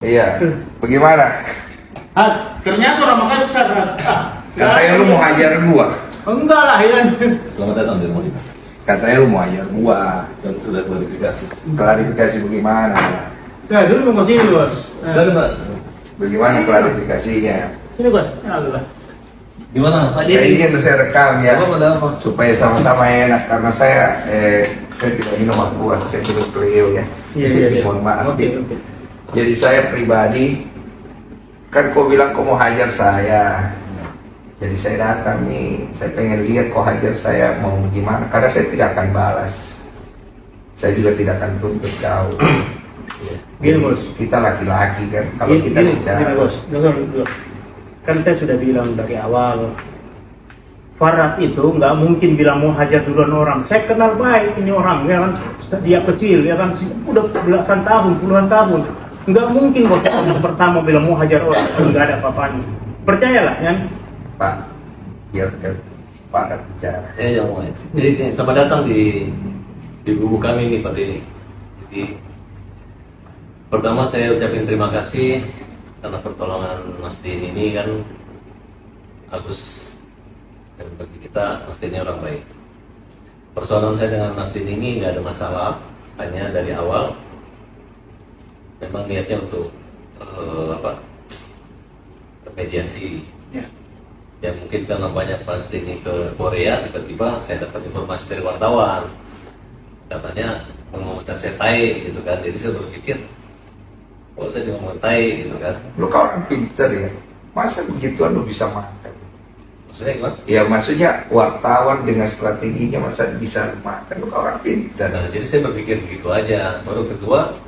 Iya, bagaimana? Ternyata orang Makassar. Katanya lu mau hajar gua. Enggak lah ya. Selamat datang di rumah kita. Katanya lu mau hajar gua. Dan sudah klarifikasi. Klarifikasi bagaimana? Saya dulu mau sini bos. Silakan Pak. Bagaimana klarifikasinya? Sini bos. Allah. Gimana Pak Saya Jadi? ingin saya rekam ya, Apa ada apa? supaya sama-sama enak karena saya tidak minum aqua, saya minum Cleo ya. Iya. Mohon maaf. Oke. Jadi saya pribadi, kan kau bilang kau mau hajar saya. Jadi saya datang nih, saya pengen lihat kau hajar saya mau gimana. Karena saya tidak akan balas. Saya juga tidak akan tuntut kau. Gini, Jadi, Bos. kita laki-laki kan, kalau kita Gini bicara. bos. Dengar. Kan saya sudah bilang dari awal. Farad itu nggak mungkin bilang mau hajar duluan orang. Saya kenal baik ini orang, ya kan. Dia kecil, ya kan. Udah belasan tahun, puluhan tahun. Nggak mungkin bos yang pertama bilang mau hajar orang, nggak ada apa-apanya. Percayalah, ya. Pak, biarkan Pak Rat bicara. Saya yang mau. Jadi selamat datang di buku kami ini Pak Denny. Jadi pertama saya ucapin terima kasih karena pertolongan Mas Denny ini kan bagus, dan bagi kita Mas Denny orang baik. Persoalan saya dengan Mas Denny ini nggak ada masalah, hanya dari awal memang niatnya untuk mediasi. Ya. Ya mungkin karena banyak pas Denny ke Korea, tiba-tiba saya dapat informasi dari wartawan katanya mengomentar saya tai gitu kan. Jadi saya berpikir kalau saya ngomong tai gitu kan, Lu kau orang pinter ya, masa begituan lu bisa makan? maksudnya gimana? Ya maksudnya wartawan dengan strateginya masa bisa makan, lu kau orang pinter. Nah, jadi saya berpikir begitu aja. Baru kedua,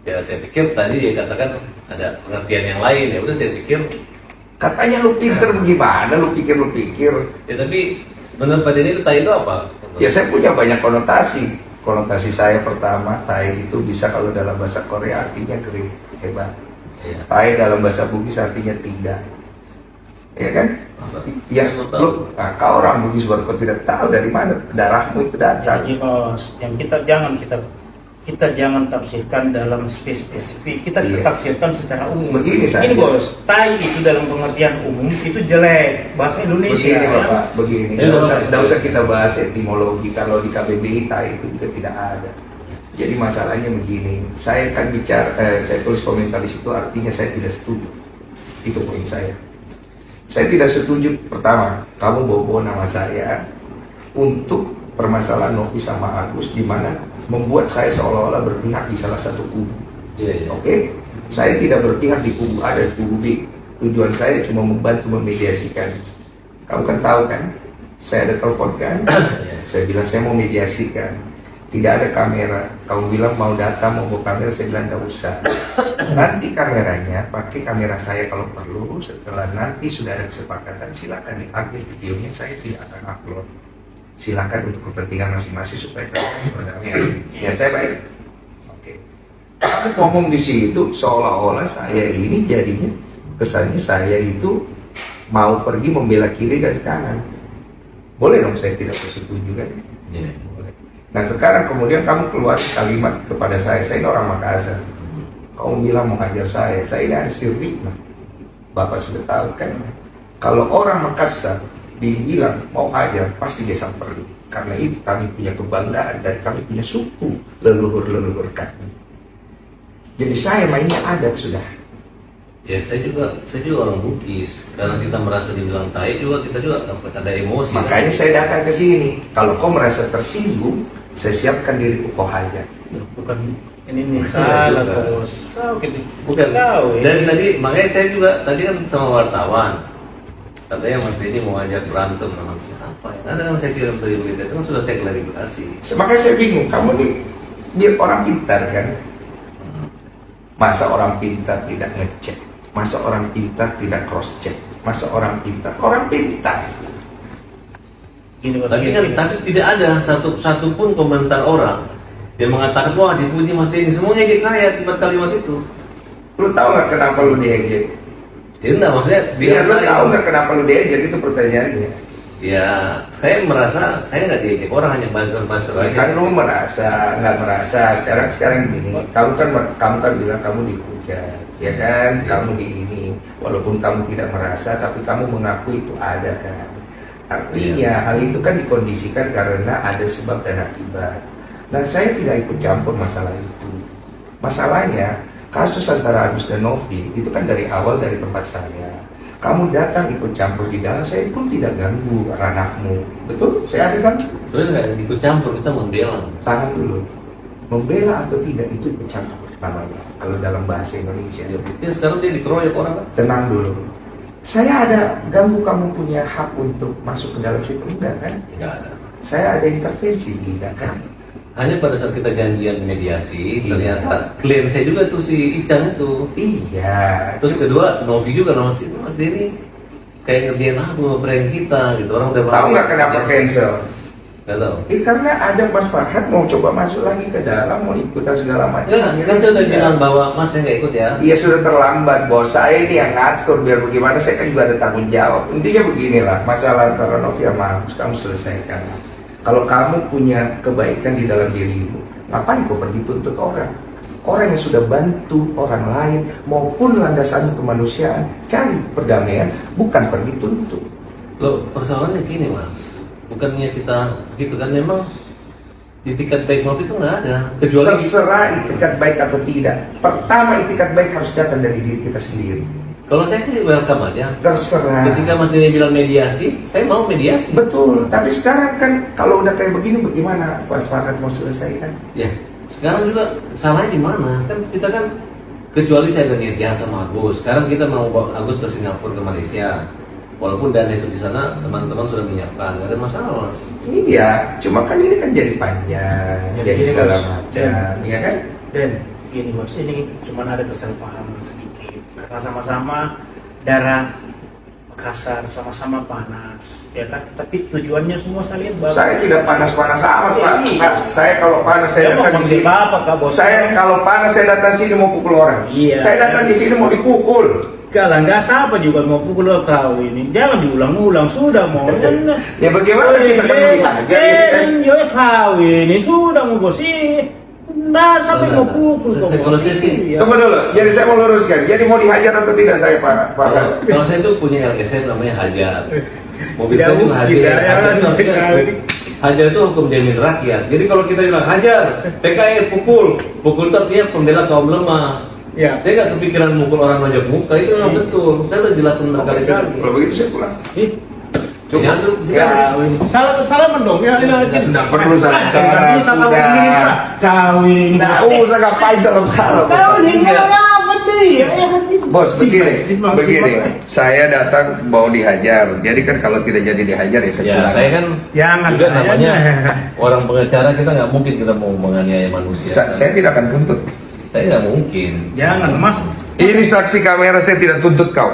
ya saya pikir tadi dia katakan ada pengertian yang lain, ya udah saya pikir Katanya lu pinter bagaimana, lu pikir. ya, tapi menurut Pak Denny itu tai itu apa? Ya saya punya banyak konotasi. Konotasi saya pertama, tai itu bisa kalau dalam bahasa Korea artinya great, hebat. Ya. Tai dalam bahasa Bugis artinya tidak. Ya kan? Masa? Ya, Saya tahu. kau orang Bugis baru kau tidak tahu dari mana darahmu itu datang. Jadi bos, yang kita jangan tafsirkan dalam spesifik, kita Iya. tafsirkan secara umum. Begini saja. Ini bos, tai itu dalam pengertian umum itu jelek bahasa Indonesia. Begini ya. Bapak, begini. Ya, Nggak usah kita bahas etimologi. Kalau di KBBI tai itu juga tidak ada. Jadi masalahnya begini. Saya kan bicara, saya tulis komentar di situ artinya saya tidak setuju. Itu poin saya. Saya tidak setuju. Pertama, kamu bawa nama saya untuk permasalahan Novi sama Agus, di mana membuat saya seolah-olah berpihak di salah satu kubu. Iya, iya. Oke, saya tidak berpihak di kubu A dan kubu B. Tujuan saya cuma membantu memediasikan. Kamu kan tahu kan, saya ada telepon kan, saya bilang saya mau mediasikan. Tidak ada kamera. Kamu bilang mau data, mau bawa kamera, saya bilang tidak usah. Nanti kameranya, pakai kamera saya kalau perlu. Setelah nanti sudah ada kesepakatan, silakan diambil videonya. Saya tidak akan upload. Silakan untuk kepentingan masing-masing supaya terjadi. Ya saya baik. Oke. Kamu ngomong di situ seolah-olah saya ini jadinya kesannya saya itu mau pergi membela kiri dan kanan. Boleh dong saya tidak setuju kan? Iya. Boleh. Nah sekarang kemudian kamu keluar kalimat kepada saya ini orang Makassar. Kamu bilang mau hajar saya ini ada sirrik. Bapak sudah tahu kan? Kalau orang Makassar dibilang mau hajar pasti dia samperin. Karena itu kami punya kebanggaan dan kami punya suku leluhur kami. Jadi saya mainnya adat sudah. Ya saya juga orang Bugis. Karena kita merasa dibilang tai juga, kita juga ada emosi. Makanya saya datang ke sini. Kalau kau merasa tersinggung, saya siapkan diriku kau hajar. Bukan ini salah Bukan. bos. Kau gitu. Bukan. Tahu ya. Dari tadi makanya saya juga tadi kan sama wartawan. Katanya Mas Denny mau ajak berantem sama siapa ya? Ada kan saya kirim dari berita itu kan sudah saya klarifikasi. Makanya saya bingung. Kamu nih dia orang pintar kan? Masa orang pintar tidak ngecek? Masa orang pintar tidak cross check? Masa orang pintar? Orang pintar. Gini, bos, Tapi gini. tapi tidak ada satu pun komentar orang yang mengatakan wah dipuji Mas Denny, semua ngejek saya akibat kalimat itu. Lu tahu nggak kenapa lu diejek? Ya enggak, maksudnya Biar lu tahu nggak kenapa lu diejek, itu pertanyaannya. Ya saya merasa saya nggak diejek orang, hanya buzzer aja. Kan lu merasa nggak merasa sekarang gini. Kamu kan bilang kamu dihujat. ya kan? Kamu di ini, walaupun kamu tidak merasa, tapi kamu mengaku itu ada kan? Artinya hal itu kan dikondisikan karena ada sebab dan akibat. Nah, saya tidak ikut campur masalah itu. Masalahnya kasus antara Agus dan Novi itu kan dari awal dari tempat saya. Kamu datang ikut campur di dalam, saya pun tidak ganggu ranahmu. Betul? Saya ada kan? Sebenarnya nggak ikut campur, kita membela. Tahan dulu. Membela atau tidak itu ikut campur namanya. Kalau dalam bahasa Indonesia. Ya, buktinya sekarang dia dikeroyok orang kan? Tenang dulu. Saya ada ganggu kamu punya hak untuk masuk ke dalam situ enggak kan? Nggak ada. Saya ada intervensi tidak kan? Hanya pada saat kita janjian mediasi, Iya. ternyata klien saya juga tuh si Ican itu. Iya. Terus kedua, Novi juga nama si Mas Denny kayak ngerjain aku, ngeprank kita gitu. Orang udah Tahu nggak kenapa cancel? Nggak tahu. Karena ada Mas Farhad mau coba masuk lagi ke dalam, mau ikutan segala macam. Enggak, kan saya udah bilang bahwa Mas saya nggak ikut ya. Iya sudah terlambat bos, saya ini yang ngatur biar bagaimana, saya kan juga ada tanggung jawab. Intinya beginilah, masalah antara Novi sama Agus kamu selesaikan. Kalau kamu punya kebaikan di dalam dirimu, ngapain kau pergi tuntut orang? Orang yang sudah bantu orang lain maupun landasan kemanusiaan, cari perdamaian, bukan pergi tuntut. Loh, persoalannya gini Mas, bukannya kita gitu kan, memang di itikat baik Novi itu nggak ada. Kecuali Terserah itikat baik atau tidak. Pertama itikat baik harus datang dari diri kita sendiri. kalau saya sih welcome aja. Terserah. Ketika Mas Denny bilang mediasi, saya mau mediasi. Betul, tapi sekarang kan kalau udah kayak begini bagaimana Mas Farhad mau selesaikan? Ya, sekarang juga salahnya di mana? Kan kita kan, kecuali saya gantian sama Agus. Sekarang kita mau bawa Agus ke Singapura, ke Malaysia. Walaupun dana itu di sana teman-teman sudah menyiapkan, nggak ada masalah Mas. Iya, cuma kan ini kan jadi panjang, jadi gini, segala Bos. macam, iya kan? Dan gini bos, ini cuma ada kesalahpahaman sedikit. Karena sama-sama darah Makassar, sama-sama panas, ya kan? Tapi tujuannya semua saya lihat bagus. Saya tidak panas-panas amat Pak. Iya. Pak, saya kalau panas saya Ya, mau datang di sini. Bapak, Kak, bos. Saya kalau panas saya datang sini mau pukul orang. Iya. Saya datang di sini mau dipukul. Kalau nggak siapa juga mau pukul kau ini. Jangan diulang-ulang, sudah mau. Ya bagaimana kita kan mau dihajar ya kan? Ya kau ini sudah mau bos sih. Nah, sampai mau pukul kau. Kalau saya sih, Iya. Tunggu dulu, jadi saya mau luruskan. Jadi mau dihajar atau tidak saya Pak? kalau saya itu punya LSM namanya Hajar. Mobil saya Tidak, juga Hajar. tidak, Hajar itu tidak. artinya Hajar itu hukum jamin rakyat. Jadi kalau kita bilang Hajar, PKI pukul itu artinya pembela kaum lemah. Ya. Saya nggak kepikiran mukul orang nonjok muka, itu memang betul. Saya udah jelasin berkali-kali. Kalau begitu saya pulang. Ih, Ya, Ya. salaman dong ya. Nggak perlu salam-salam, sudah. Kawin. Nggak usah ngapain salam-salam. Kawin apa dia? Bos, begini, saya datang mau dihajar. Jadi kan kalau tidak jadi dihajar ya saya Ya, pulang. saya kan Jangan, juga namanya jangan. orang pengacara, kita nggak mungkin kita mau menganiaya manusia. Saya tidak akan tuntut. Saya nggak mungkin. Jangan, Mas. Ini saksi kamera, saya tidak tuntut kau.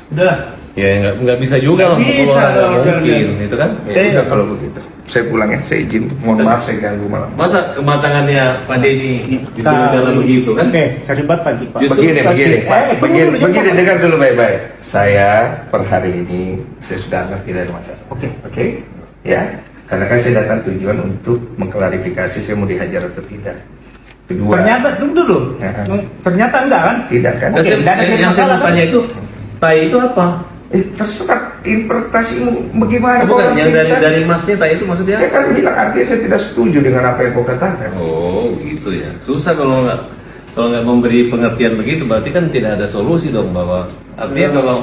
Udah. Ya nggak bisa juga lah, Nggak mukul bisa orang nggak dong, mungkin, jangan. itu kan? Ya udah kalau begitu. Saya pulang ya, saya izin. Mohon maaf saya ganggu malam. Masa kematangannya Pak Denny itu dalam begitu kan? Oke, terlibat pagi, Pak. Justru Begini, Pak. tunggu dulu, Begini, Pak. dengar dulu baik-baik. Saya per hari ini saya sudah ngerti dari masalah. Oke, ya. Karena kan saya datang tujuan untuk mengklarifikasi saya mau dihajar atau tidak. Kedua, Ternyata tunggu dulu. Ya. Ternyata enggak kan? tidak kan? Oke, Yang nggak ada yang saya masalah, mau tanya itu, tai itu apa? Terserah interpretasimu bagaimana. Bukan, yang kita- dari masnya tai itu maksudnya? Saya kan bilang artinya saya tidak setuju dengan apa yang kau katakan. Oh gitu ya, susah kalau nggak memberi pengertian begitu, berarti kan tidak ada solusi dong, bahwa artinya kalau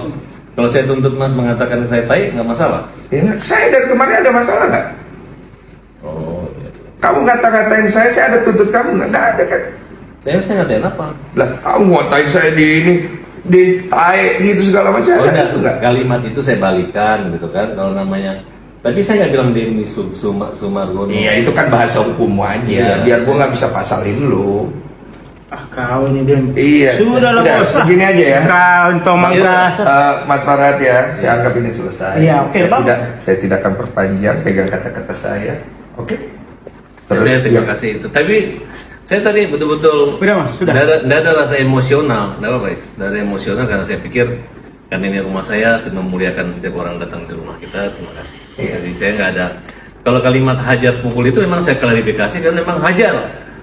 saya tuntut Mas mengatakan saya tai nggak masalah. Ya, saya dari kemarin ada masalah nggak? Oh iya. Kamu ngata-ngatain saya ada tuntut kamu nggak ada kan? Saya ngatain apa? Lah, kamu ngatain saya di ini, di tae gitu segala macam. Oh, ada enggak, nggak? kalimat itu saya balikan gitu kan, kalau namanya. Tapi saya nggak bilang Denny Sumargono. Iya, itu kan bahasa hukum aja. Iya. Biar gua nggak bisa pasalin lu. Ah, kau ini dia. Iya. Sudah lah, Udah, bos. begini aja ya. Kau tomang Iya. kasar. Mas Farhad ya, saya anggap ini selesai. Iya, oke, saya Bang. saya tidak akan perpanjang pegang kata-kata saya. Oke. Saya terima kasih itu. Tapi saya tadi betul-betul Sudah, Mas, sudah. Nggak ada rasa emosional, nggak apa-apa, Guys. Nggak ada emosional karena saya pikir karena ini rumah saya memuliakan setiap orang datang ke rumah kita. Terima kasih. Iya. Jadi saya nggak ada. Kalau kalimat hajar pukul itu memang saya klarifikasi karena memang hajar.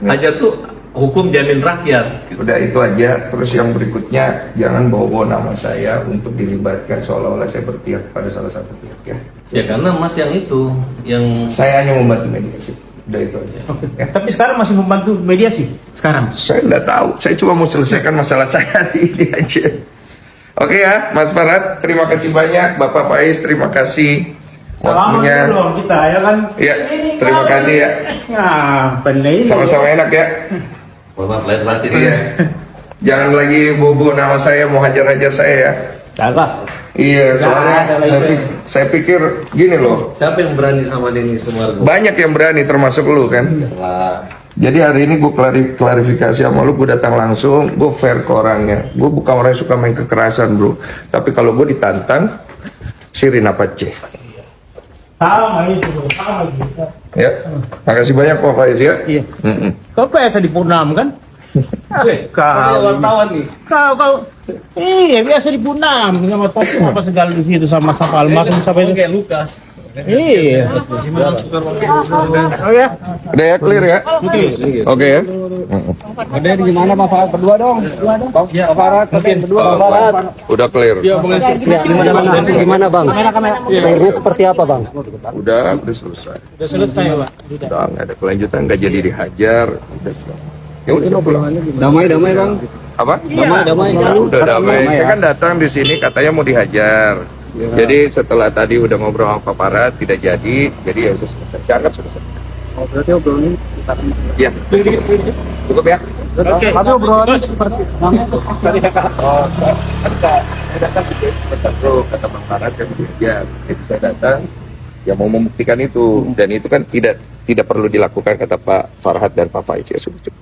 Hajar tuh hukum jamin rakyat. Udah itu aja. Terus yang berikutnya, jangan bawa-bawa nama saya untuk dilibatkan seolah-olah saya berpihak pada salah satu pihak ya. Ya karena Mas yang itu, yang Saya hanya membantu mediasi. Udah itu aja. Oke. Ya. Tapi sekarang masih membantu mediasi sekarang. Saya nggak tahu. Saya cuma mau selesaikan masalah saya hari ini aja. Oke ya, Mas Farhat, terima kasih banyak. Bapak Faiz, terima kasih Selamat waktunya. dong kita ya kan. Iya, terima kasih ya. Nah, benar. Sama-sama enak ya. maaf lahir batin. Iya. Jangan lagi bobo nama saya, mau hajar-hajar saya ya. Jaga. Iya, soalnya ada lagi. saya pikir gini loh. Siapa yang berani sama Denny Sumargo? Banyak yang berani termasuk lu kan. Lah, Jadi hari ini gue klarifikasi sama lu, gue datang langsung, gue fair ke orangnya. Gue bukan orang yang suka main kekerasan bro. Tapi kalau gue ditantang, sirin apa C. Sama itu, sama gitu. Ya, makasih banyak Pak Faiz ya. Iya. Mm-mm. Kau biasa di Punam kan? kau wartawan nih. Kau iya biasa di Punam sama topik apa segala di situ sama almarhum sampai itu. Kayak Lukas. Iya. Oh ya. Udah ya, clear ya? Oke ya? Ada di gimana Pak Farhat berdua dong? Bang, Pak Farhat, berdua Pak Farhat. Udah clear. Gimana Bang? Akhirnya seperti apa Bang? Udah selesai. Sudah selesai, Pak. Udah nggak ada kelanjutan, nggak jadi dihajar. Udah sudah. Ya udah saya pulang. Damai Bang. Apa? Damai. Udah damai. Saya kan datang di sini katanya mau dihajar. Jadi setelah tadi udah ngobrol sama Pak Farhat tidak jadi ya udah selesai. Saya anggap selesai. Oh, berarti obrolannya Ya, cukup ya. tapi obrolannya seperti Oh, saya datang gitu, kata Bang Farhat kan ya, jadi saya datang ya mau membuktikan itu dan itu kan tidak perlu dilakukan kata Pak Farhat dan Pak Faiz ya sudah cukup.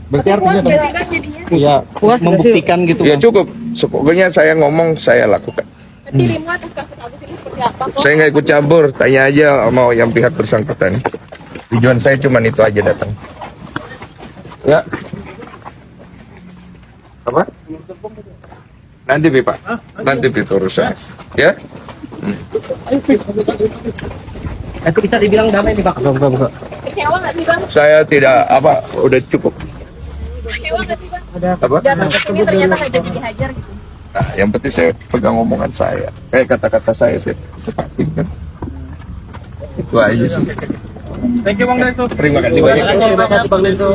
berarti Puas artinya gak sih kan jadinya? ya membuktikan gitu Ya cukup, pokoknya saya ngomong saya lakukan. Dirimu atas kasus Agus ini seperti apa? Saya nggak ikut campur, tanya aja sama yang pihak bersangkutan. Tujuan saya cuma itu aja datang. Ya. Apa? Nanti Pak. Nanti itu urusan. Ya. itu bisa dibilang damai nih Pak. Kecewa gak sih bang? Saya tidak udah cukup. Kecewa gak sih bang? Apa? Datang ke sini ternyata gak jadi dihajar gitu. Nah, yang penting saya pegang omongan saya. Kata-kata saya tepatin kan. Itu aja sih. Thank you Bang Denso. Terima kasih banyak. Terima kasih Bang Denso.